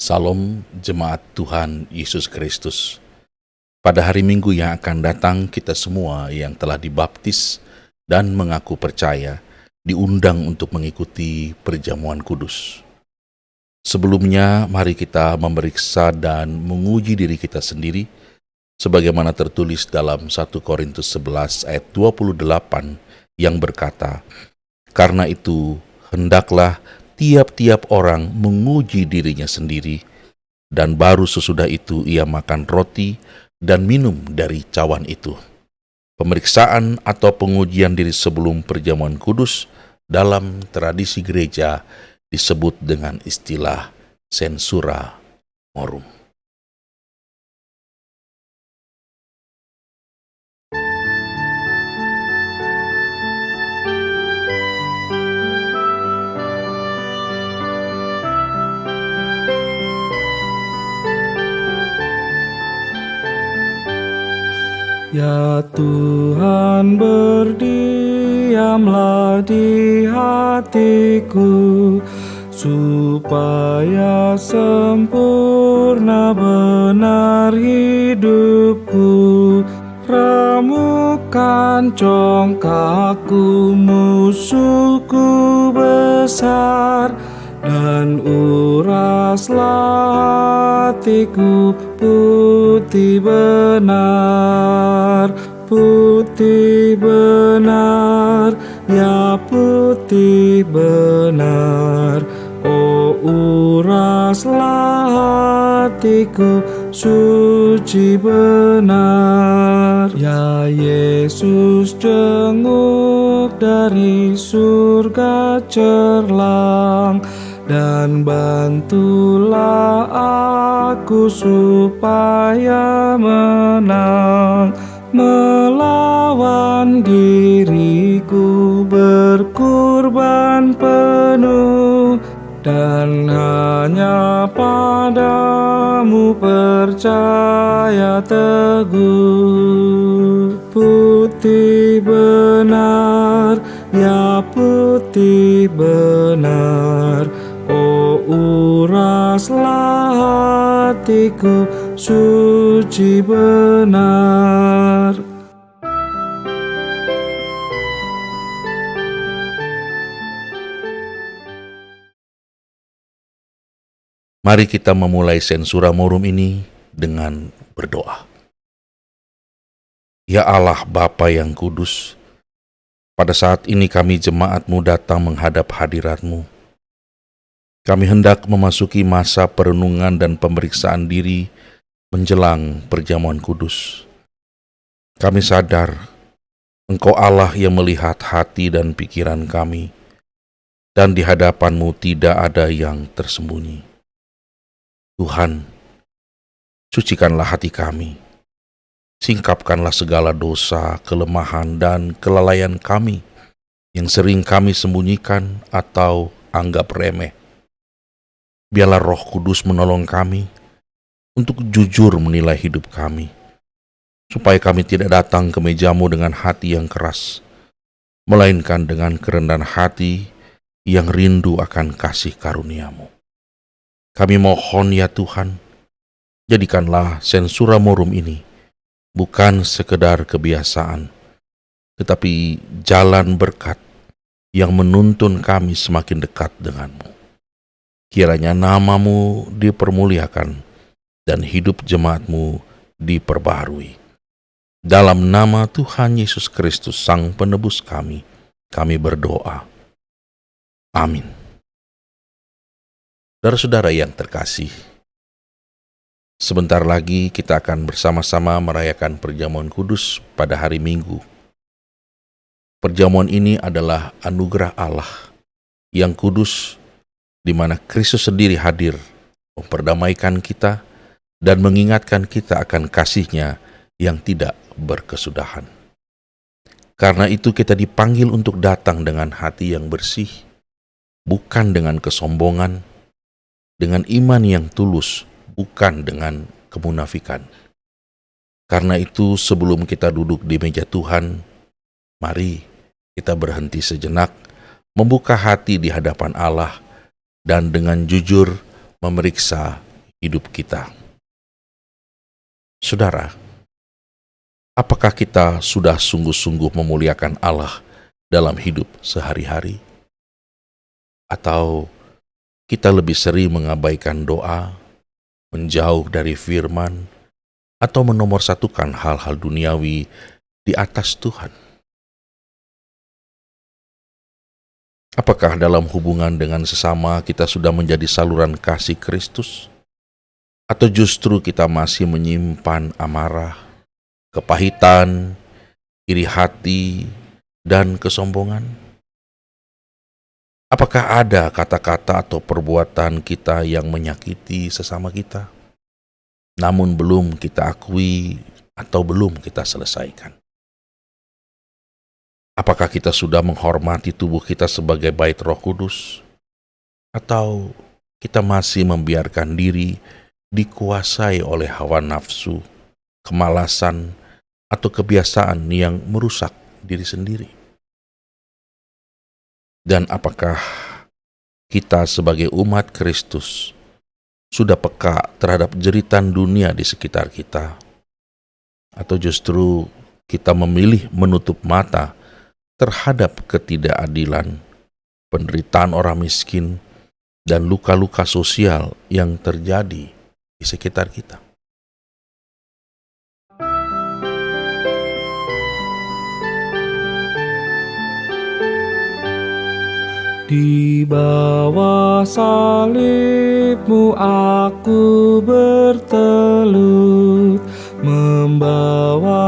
Salam Jemaat Tuhan Yesus Kristus. Pada hari Minggu yang akan datang, kita semua yang telah dibaptis dan mengaku percaya diundang untuk mengikuti perjamuan kudus. Sebelumnya, mari kita memeriksa dan menguji diri kita sendiri, sebagaimana tertulis dalam 1 Korintus 11 ayat 28 yang berkata, "Karena itu, hendaklah tiap-tiap orang menguji dirinya sendiri, dan baru sesudah itu ia makan roti dan minum dari cawan itu." Pemeriksaan atau pengujian diri sebelum perjamuan kudus dalam tradisi gereja disebut dengan istilah sensura morum. Ya Tuhan, berdiamlah di hatiku, supaya sempurna benar hidupku. Ramukan congkakku, musuhku besar, dan uraslah hatiku putih benar, putih benar, ya putih benar. Oh, uraslah hatiku suci benar. Ya Yesus, jenguk dari surga cerlang, dan bantulah aku supaya menang melawan diriku, berkorban penuh, dan hanya padamu percaya teguh. Putih benar, ya putih benar. Oh, uraslah hatiku suci benar. Mari kita memulai sensura morum ini dengan berdoa. Ya Allah Bapa yang kudus, pada saat ini kami jemaat-Mu datang menghadap hadirat-Mu. Kami hendak memasuki masa perenungan dan pemeriksaan diri menjelang perjamuan kudus. Kami sadar Engkau Allah yang melihat hati dan pikiran kami, dan di hadapan-Mu tidak ada yang tersembunyi. Tuhan, sucikanlah hati kami, singkapkanlah segala dosa, kelemahan, dan kelalaian kami yang sering kami sembunyikan atau anggap remeh. Biarlah Roh Kudus menolong kami untuk jujur menilai hidup kami, supaya kami tidak datang ke meja-Mu dengan hati yang keras, melainkan dengan kerendahan hati yang rindu akan kasih karunia-Mu. Kami mohon ya Tuhan, jadikanlah sensura morum ini bukan sekedar kebiasaan, tetapi jalan berkat yang menuntun kami semakin dekat dengan-Mu. Kiranya nama-Mu dipermuliakan dan hidup jemaat-Mu diperbaharui. Dalam nama Tuhan Yesus Kristus, Sang Penebus kami berdoa. Amin. Saudara-saudara yang terkasih, sebentar lagi kita akan bersama-sama merayakan perjamuan kudus pada hari Minggu. Perjamuan ini adalah anugerah Allah yang kudus, di mana Kristus sendiri hadir memperdamaikan kita dan mengingatkan kita akan kasih-Nya yang tidak berkesudahan. Karena itu kita dipanggil untuk datang dengan hati yang bersih, bukan dengan kesombongan, dengan iman yang tulus, bukan dengan kemunafikan. Karena itu sebelum kita duduk di meja Tuhan, mari kita berhenti sejenak, membuka hati di hadapan Allah, dan dengan jujur memeriksa hidup kita. Saudara, apakah kita sudah sungguh-sungguh memuliakan Allah dalam hidup sehari-hari? Atau kita lebih sering mengabaikan doa, menjauh dari firman, atau menomorsatukan hal-hal duniawi di atas Tuhan? Apakah dalam hubungan dengan sesama kita sudah menjadi saluran kasih Kristus? Atau justru kita masih menyimpan amarah, kepahitan, iri hati, dan kesombongan? Apakah ada kata-kata atau perbuatan kita yang menyakiti sesama kita, namun belum kita akui atau belum kita selesaikan? Apakah kita sudah menghormati tubuh kita sebagai bait Roh Kudus, atau kita masih membiarkan diri dikuasai oleh hawa nafsu, kemalasan, atau kebiasaan yang merusak diri sendiri? Dan apakah kita sebagai umat Kristus sudah peka terhadap jeritan dunia di sekitar kita? Atau justru kita memilih menutup mata terhadap ketidakadilan, penderitaan orang miskin, dan luka-luka sosial yang terjadi di sekitar kita? Di bawah salibmu aku bertelut, membawa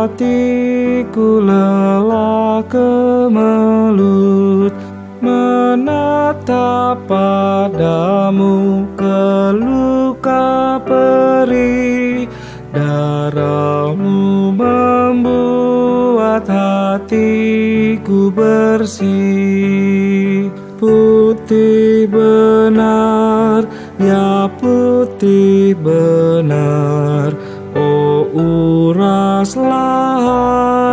hatiku lelah kemelut, menatap padamu ke luka perih, darahmu membuat hatiku bersih. Putih benar, ya putih benar, oh uraslah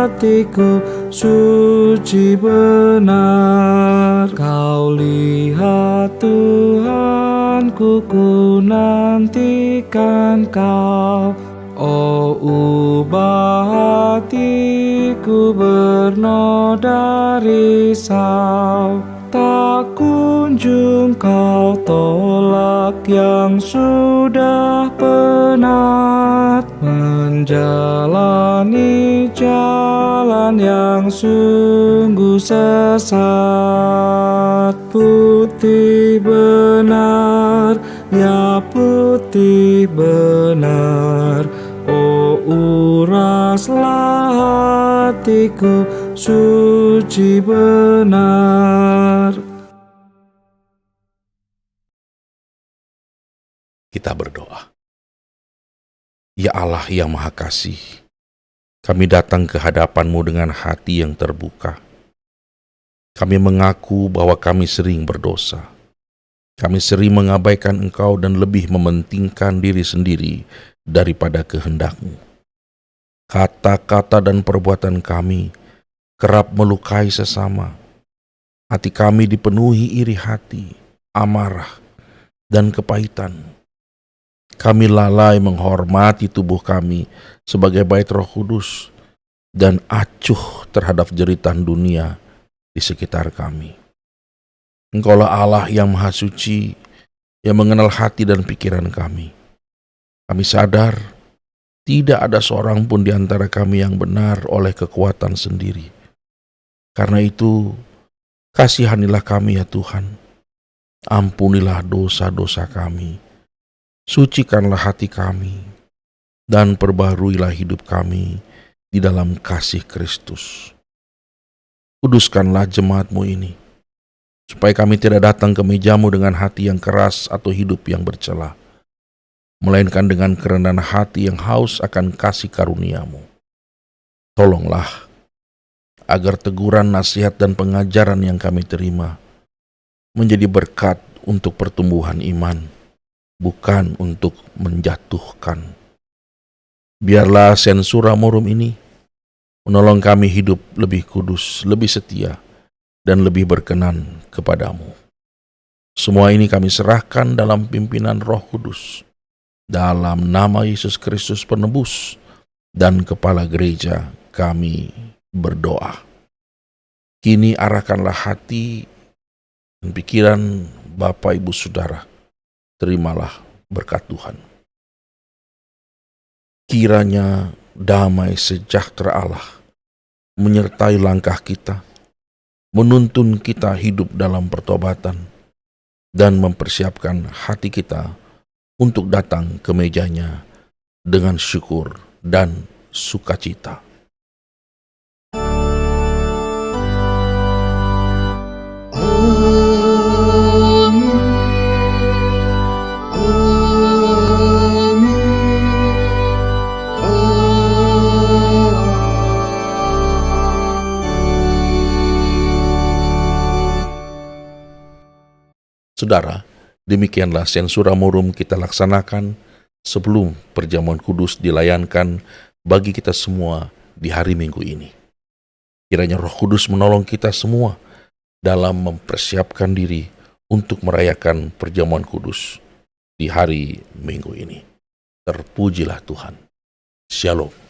hatiku suci benar. Kau lihat Tuhanku, ku nantikan kau, oh ubah hatiku bernoda risau. Tak kunjung kau tolak yang sudah penat, menjalani jalan yang sungguh sesat. Putih benar, ya putih benar, oh uraslah hatiku suci benar. Kita berdoa. Ya Allah yang Maha Kasih, kami datang ke hadapan-Mu dengan hati yang terbuka. Kami mengaku bahwa kami sering berdosa. Kami sering mengabaikan Engkau dan lebih mementingkan diri sendiri daripada kehendak-Mu. Kata-kata dan perbuatan kami kerap melukai sesama. Hati kami dipenuhi iri hati, amarah, dan kepahitan. Kami lalai menghormati tubuh kami sebagai bait Roh Kudus dan acuh terhadap jeritan dunia di sekitar kami. Engkaulah Allah yang Maha Suci, yang mengenal hati dan pikiran kami. Kami sadar tidak ada seorang pun di antara kami yang benar oleh kekuatan sendiri. Karena itu, kasihanilah kami ya Tuhan. Ampunilah dosa-dosa kami. Sucikanlah hati kami, dan perbaharuilah hidup kami di dalam kasih Kristus. Kuduskanlah jemaat-Mu ini, supaya kami tidak datang ke meja-Mu dengan hati yang keras atau hidup yang bercela, melainkan dengan kerendahan hati yang haus akan kasih karunia-Mu. Tolonglah, agar teguran, nasihat, dan pengajaran yang kami terima menjadi berkat untuk pertumbuhan iman, bukan untuk menjatuhkan. Biarlah sensura morum ini menolong kami hidup lebih kudus, lebih setia, dan lebih berkenan kepadamu. Semua ini kami serahkan dalam pimpinan Roh Kudus. Dalam nama Yesus Kristus penebus dan Kepala Gereja kami berdoa. Kini arahkanlah hati dan pikiran Bapak Ibu Saudara. Terimalah berkat Tuhan. Kiranya damai sejahtera Allah menyertai langkah kita, menuntun kita hidup dalam pertobatan, dan mempersiapkan hati kita untuk datang ke mejanya dengan syukur dan sukacita. Saudara, demikianlah Sensura Morum kita laksanakan sebelum perjamuan kudus dilayankan bagi kita semua di hari Minggu ini. Kiranya Roh Kudus menolong kita semua dalam mempersiapkan diri untuk merayakan perjamuan kudus di hari Minggu ini. Terpujilah Tuhan. Shalom.